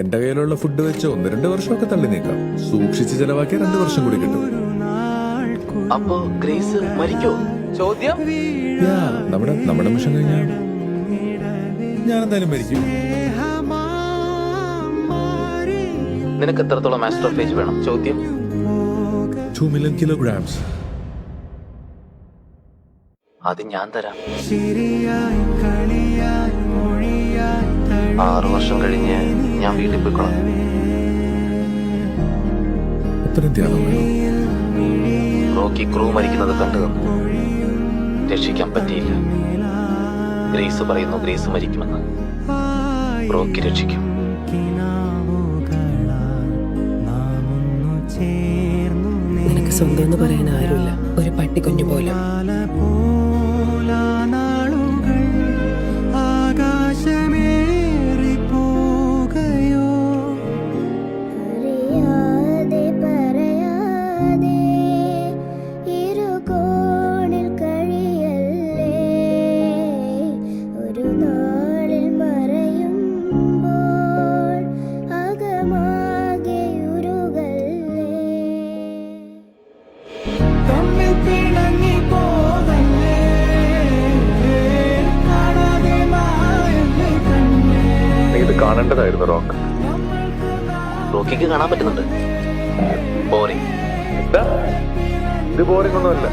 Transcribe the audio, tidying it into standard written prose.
എന്റെ കയ്യിലുള്ള ഫുഡ് വെച്ച് 1-2 വർഷമൊക്കെ തള്ളി നീക്കാം. സൂക്ഷിച്ച് ചെലവാക്കിയ 2 വർഷം കൂടി കിട്ടും. അപ്പോ ഗ്രേസ് മരിക്കോ? ചോദ്യം നമ്മുടെ മിഷൻ കഴിഞ്ഞാൽ ഞാൻ എന്തായാലും മരിക്കും. നിനക്ക് എത്രത്തോളം ആസ്ട്രോഫേജ് വേണം? ചോദ്യം 2 million kilograms. അത് ഞാൻ തരാം. 6 വർഷം കഴിഞ്ഞ് ഞാൻ വീട്ടിൽ പോയിക്കോളാം. അത്രയും ത്യാഗം വേണം. റോക്കി ക്രൂ മരിക്കുന്നത് കണ്ടു തന്നു. രക്ഷിക്കാൻ പറ്റിയില്ല. ഗ്രേസ് പറയുന്നു ഗ്രേസ് മരിക്കുമെന്ന്. റോക്കി രക്ഷിക്കും. നിനക്ക് സ്വന്തം എന്ന് പറയാൻ ആരുമില്ല, ഒരു പട്ടിക്കുഞ്ഞു പോലെ. ഇത് കാണേണ്ടതായിരുന്നു റോക്ക്. റോക്കിക്ക് കാണാൻ പറ്റുന്നുണ്ട്. ബോറിംഗ്. ഇത് ബോറിംഗ് ഒന്നുമല്ല.